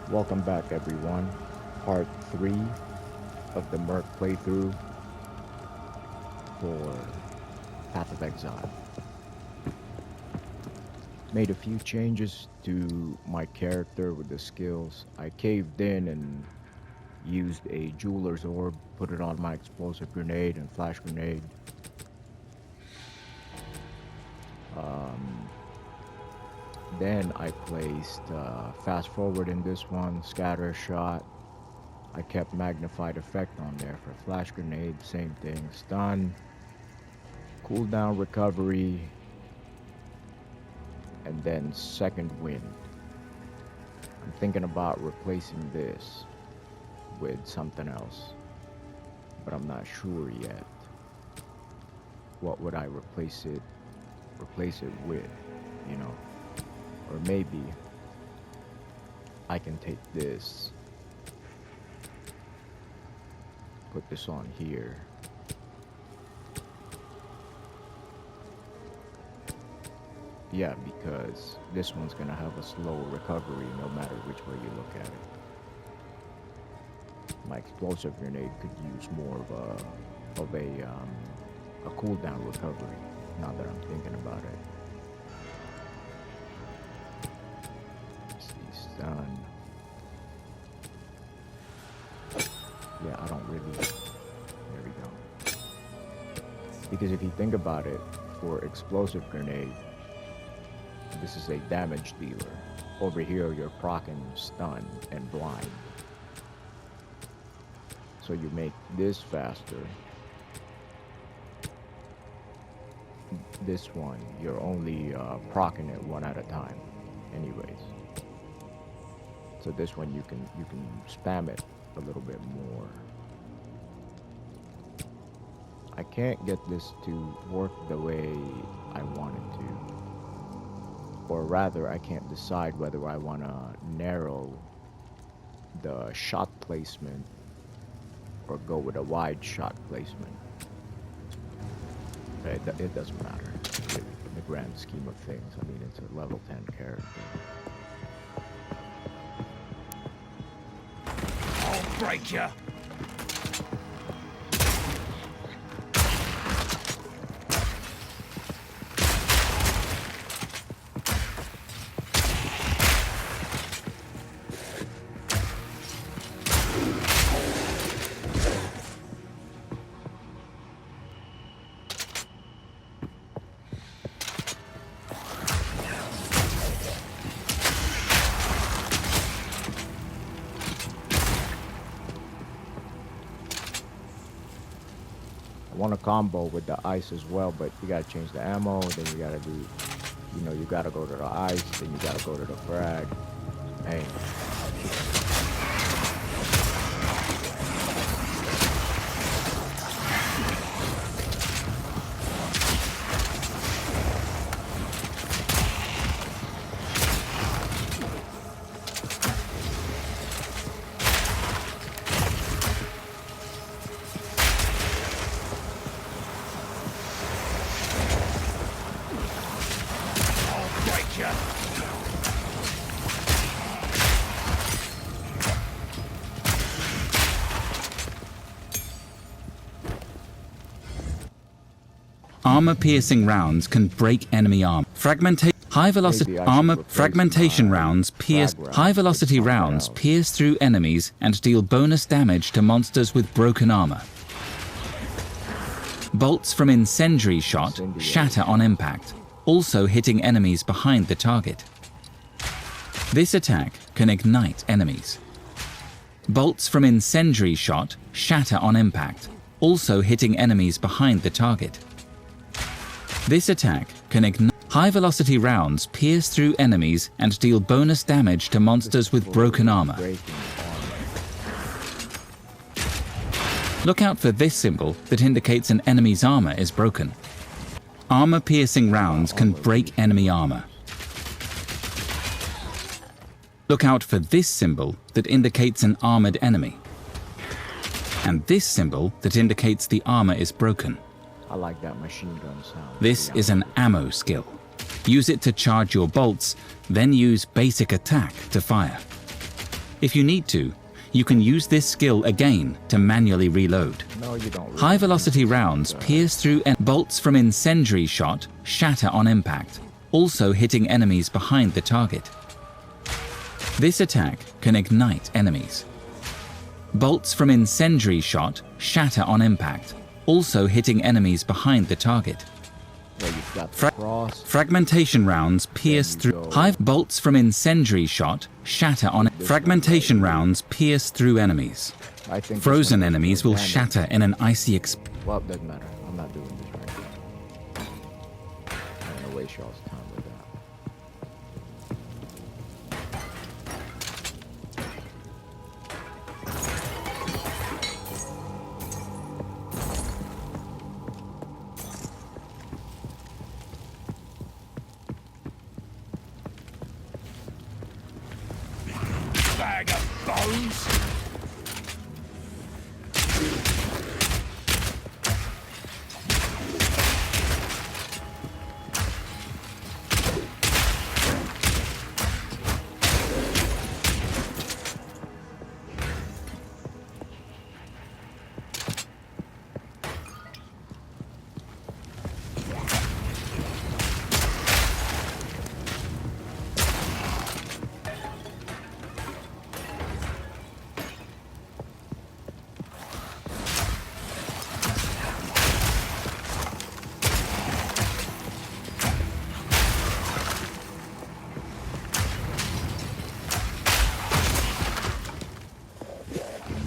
Welcome back everyone. Part 3 of the Merc playthrough for Path of Exile. Made a few changes to my character with the skills. I caved in and used a jeweler's orb, put it on my explosive grenade and flash grenade. Then I placed fast forward in this one, scatter shot. I kept magnified effect on there for flash grenade, same thing, stun, cooldown recovery, and then second wind. I'm thinking about replacing this with something else, but I'm not sure yet. What would I replace it with, you know? Or maybe I can take this, put this on here. Yeah, because this one's gonna have a slow recovery no matter which way you look at it. My explosive grenade could use more of a cooldown recovery, now that I'm thinking about it. Done. Yeah, I don't really. There we go. Because if you think about it, for explosive grenade, this is a damage dealer. Over here, you're proccing stun and blind. So you make this faster. This one, you're only proccing it one at a time, anyways. So this one you can spam it a little bit more. I can't get this to work the way I want it to. Or rather, I can't decide whether I want to narrow the shot placement or go with a wide shot placement. It doesn't matter in the grand scheme of things. I mean, it's a level 10 character. Break ya! I want a combo with the ice as well, but you gotta change the ammo, then you gotta do, you gotta go to the ice, then you gotta go to the frag. Hey. Armor-piercing rounds can break enemy armor. High-velocity armor fragmentation rounds pierce. High-velocity rounds pierce through enemies and deal bonus damage to monsters with broken armor. Bolts from incendiary shot shatter on impact, also hitting enemies behind the target. This attack can ignite enemies. Bolts from incendiary shot shatter on impact, also hitting enemies behind the target. This attack can ignite. High-velocity rounds pierce through enemies and deal bonus damage to monsters with broken armor. Look out for this symbol that indicates an enemy's armor is broken. Armor-piercing rounds can break enemy armor. Look out for this symbol that indicates an armored enemy. And this symbol that indicates the armor is broken. I like that machine gun sound. This is an ammo skill. Use it to charge your bolts, then use basic attack to fire. If you need to, you can use this skill again to manually reload. No, you don't. Really. High-velocity rounds pierce through and bolts from incendiary shot shatter on impact, also hitting enemies behind the target. This attack can ignite enemies. Bolts from incendiary shot shatter on impact, also hitting enemies behind the target. Well, you've got the cross. Fragmentation rounds pierce through. Bolts from incendiary shot shatter on. Fragmentation rounds pierce through enemies. I think Frozen enemies will shatter in an icy Well, it doesn't matter. I'm not doing this right now. I'm gonna waste y'all's time with that. Bag of bones.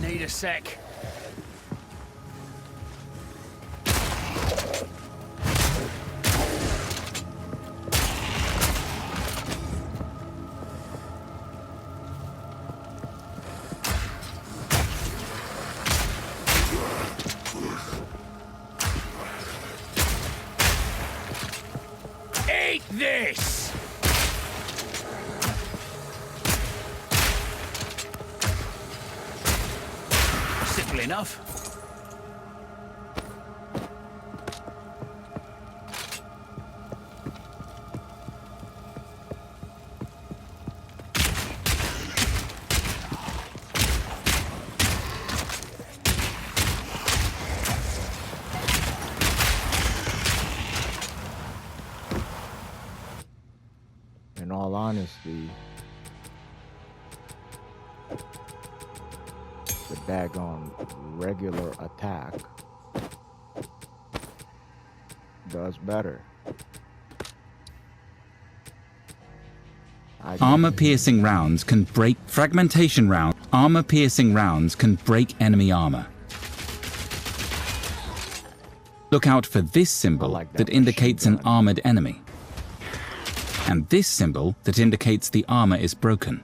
Need a sec. Eat this! Simple enough. In all honesty, the daggone regular attack does better. Armor-piercing rounds can break. Fragmentation round. Armor-piercing rounds can break enemy armor. Look out for this symbol that indicates an armored enemy, and this symbol that indicates the armor is broken.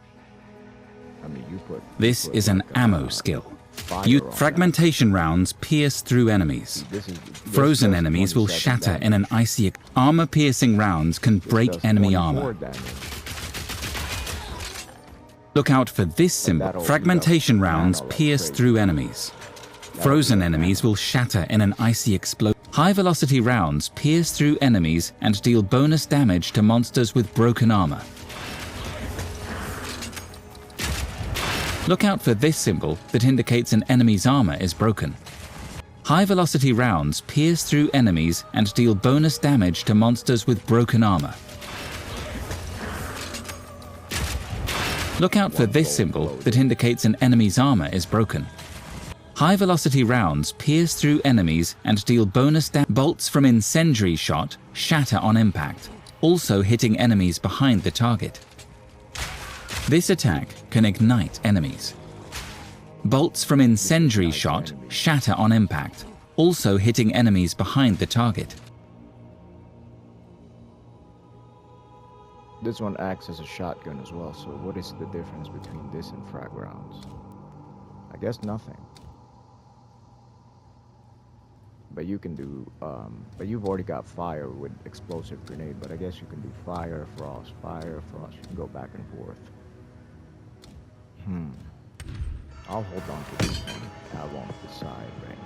I mean, This is an ammo skill. Fragmentation rounds pierce through enemies. Frozen enemies will shatter in an icy. Armor-piercing rounds can break enemy armor. Look out for this symbol. Fragmentation rounds pierce through enemies. Frozen enemies will shatter in an icy explosion. High-velocity rounds pierce through enemies and deal bonus damage to monsters with broken armor. Look out for this symbol that indicates an enemy's armor is broken. High-velocity rounds pierce through enemies and deal bonus damage to monsters with broken armor. Look out for this symbol that indicates an enemy's armor is broken. High-velocity rounds pierce through enemies and deal bonus damage. Bolts from incendiary shot shatter on impact, also hitting enemies behind the target. This attack can ignite enemies. Bolts from incendiary shot shatter on impact, also hitting enemies behind the target. This one acts as a shotgun as well, so what is the difference between this and frag rounds? I guess nothing. But you can do, but you've already got fire with explosive grenade, but I guess you can do fire, frost, you can go back and forth. I'll hold on to this one. I won't decide right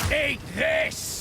now. Eat this!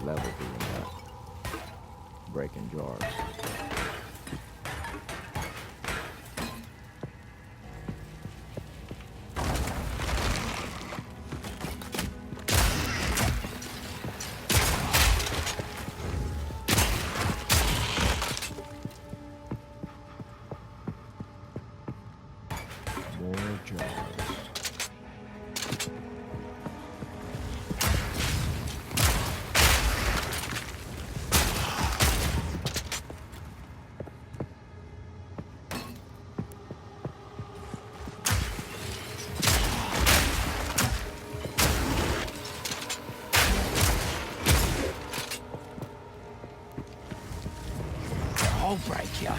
level doing that. Breaking jars. More jars. I'll break you.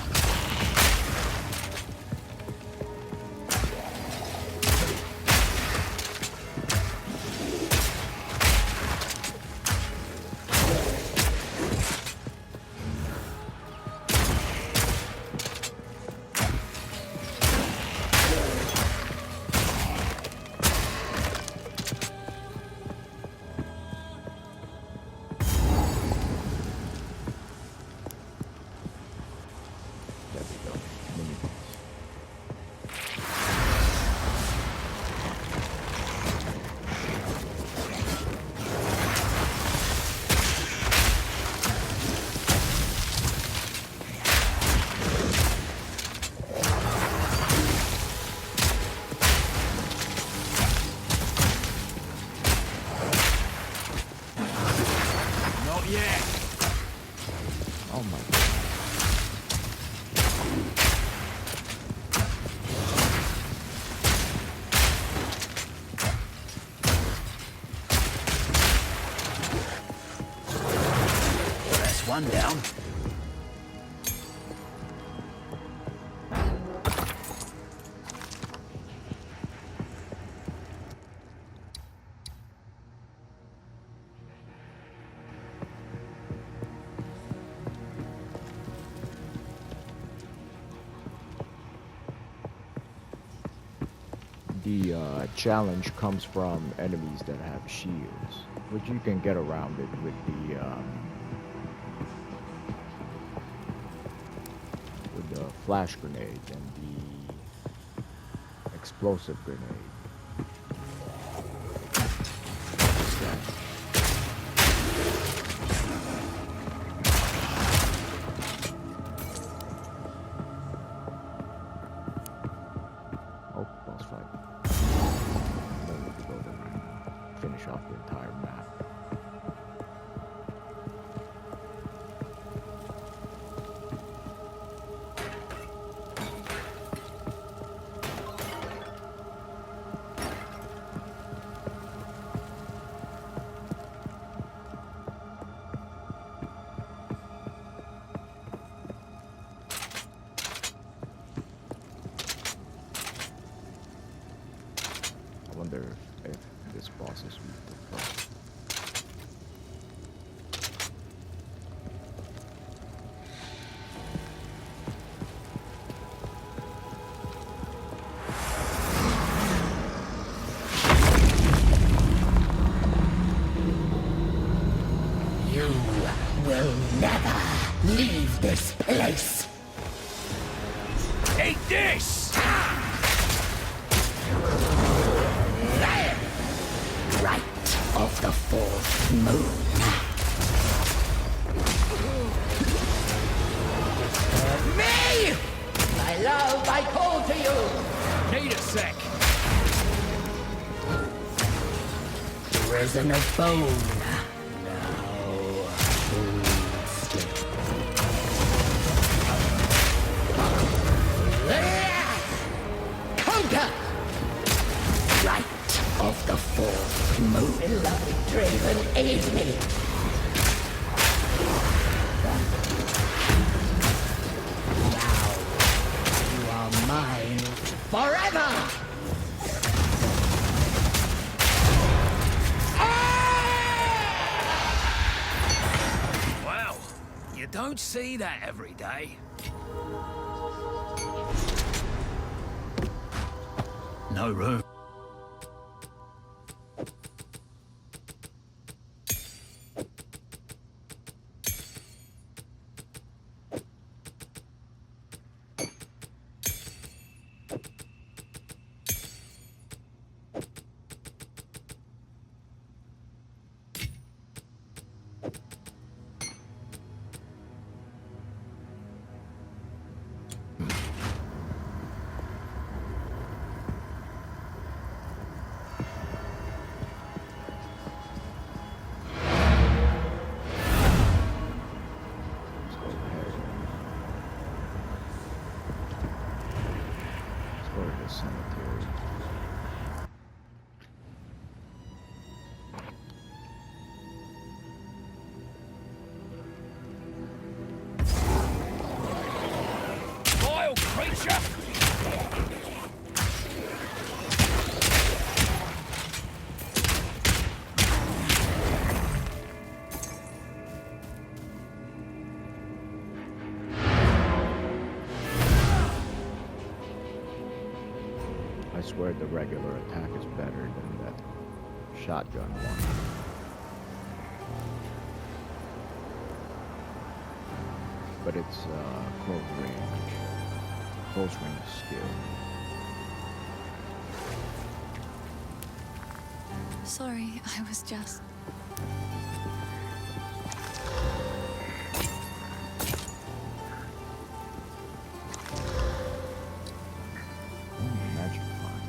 There we go. Mini boss. Not yet. Oh my god. That's one down. The challenge comes from enemies that have shields, which you can get around it with the flash grenade and the explosive grenade. Oh, boss fight. No need to go there. Finish off the entire map. I wonder if this boss is weak to frost. You will never leave this place. Eat this! Right of the fourth moon. Me! My love, I call to you. Need a sec. Risen of bone. Now, sleep. Conquer! Right of the fourth moon. Beloved Draven, aid me. Now, you are mine forever! Wow, you don't see that every day. No room. vile creature! I swear the regular attack is better than that shotgun one. But it's close range skill. Sorry, I was just... Magic line.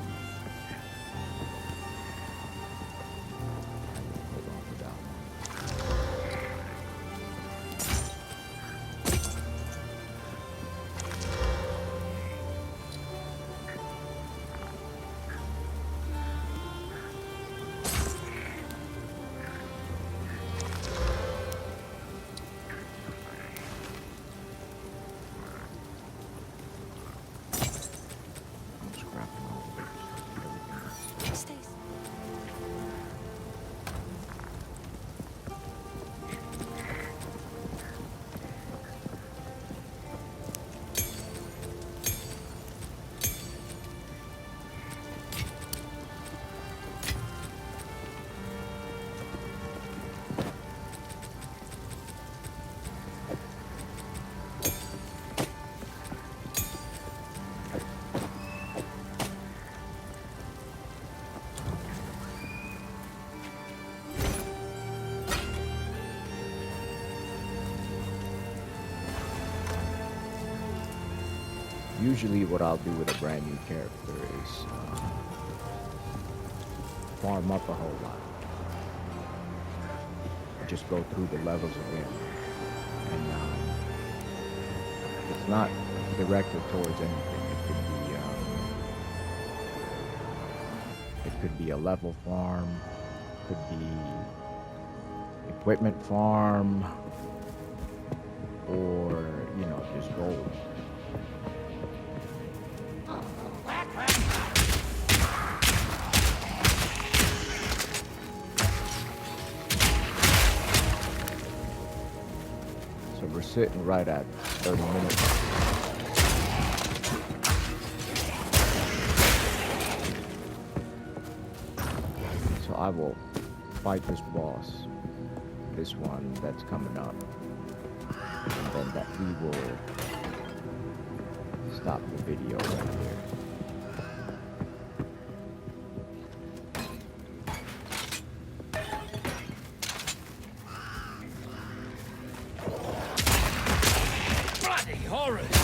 Hold on for that one. I'm scrapping all of everything else. Stace. Usually what I'll do with a brand new character is farm up a whole lot. Just go through the levels again. And it's not directed towards anything. It could be a level farm, could be equipment farm, or, you know, just gold. So we're sitting right at 30 minutes. So I will fight this boss, this one that's coming up, and then that we will stop the video right here. Bloody horrors!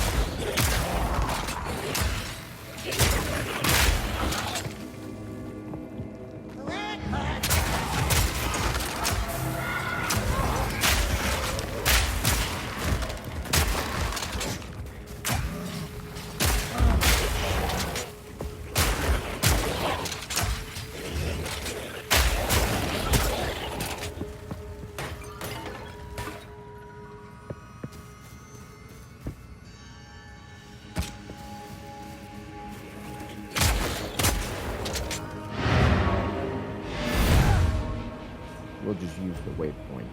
We'll just use the waypoint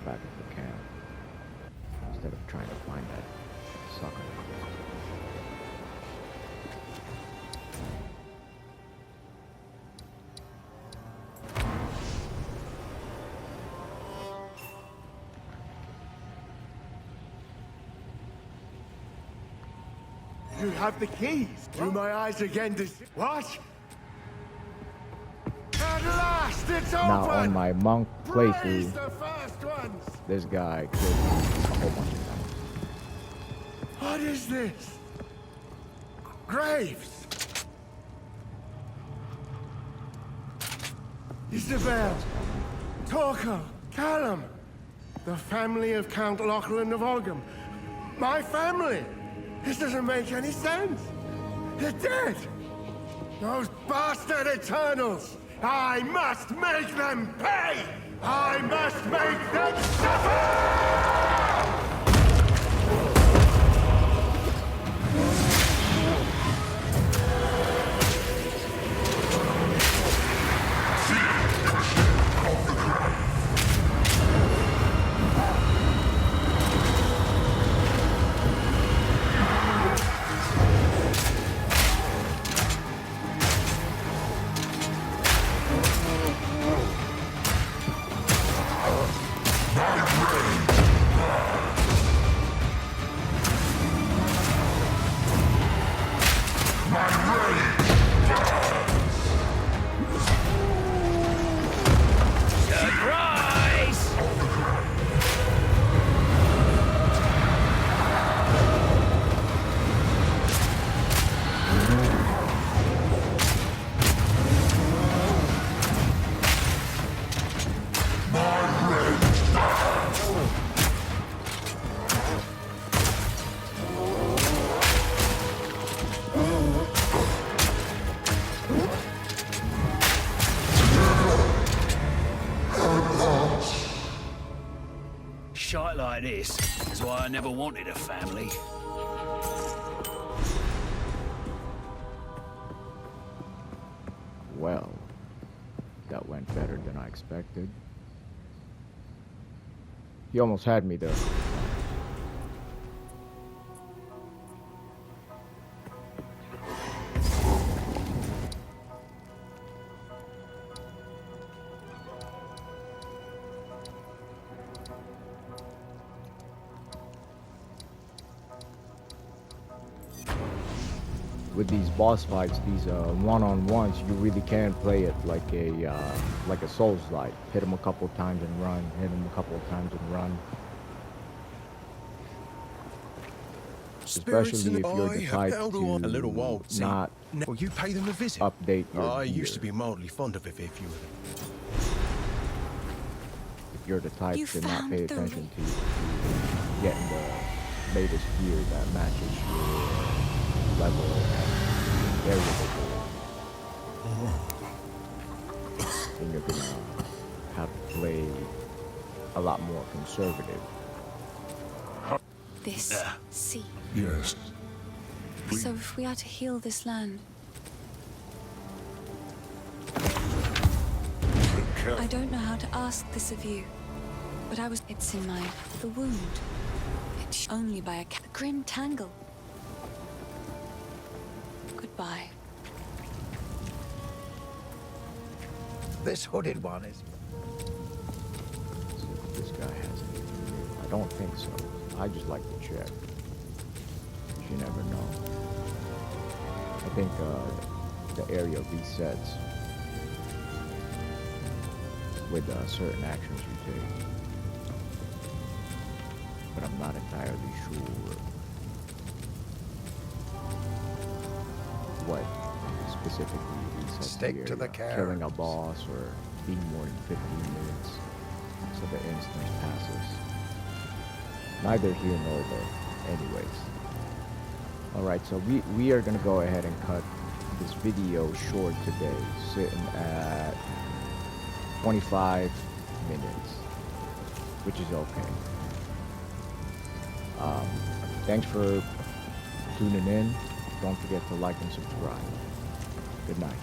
back at the camp instead of trying to find that sucker. You have the keys. Do my eyes again to see. What? At last, it's open! Now on my monk Praise playthrough, the first ones! this guy killed me a whole bunch of times. What is this? Graves! Isabel, Torquil, Callum, the family of Count Lachlan of Ogham. My family! This doesn't make any sense! They're dead! Those bastard Eternals! I must make them pay! I must make them suffer! shite like this is why I never wanted a family. Well, that went better than I expected. He almost had me there. With these boss fights, these one-on-ones, you really can play it like a Souls-like. Hit them a couple times and run. Hit them a couple times and run. Especially if you're the type to not Well, you pay them a visit. update your I gear. used to be mildly fond of it if you were. If you're the type You to not found pay the attention to getting the latest gear that matches your level and area then you're gonna have to play a lot more conservative. This sea. Yes. So if we are to heal this land, I don't know how to ask this of you, but it's in the wound. It's only by a grim tangle. Goodbye. This hooded one is... See if this guy has anything new. I don't think so. I just like to check. You never know. I think the area resets with certain actions you take. But I'm not entirely sure what specifically resets Stick the to the area. Killing a carrots. boss or being more than 15 minutes so the instance passes. Neither here nor there, anyways. Alright, so we are gonna go ahead and cut this video short today, sitting at 25 minutes, which is okay. Thanks for tuning in. Don't forget to like and subscribe. Good night.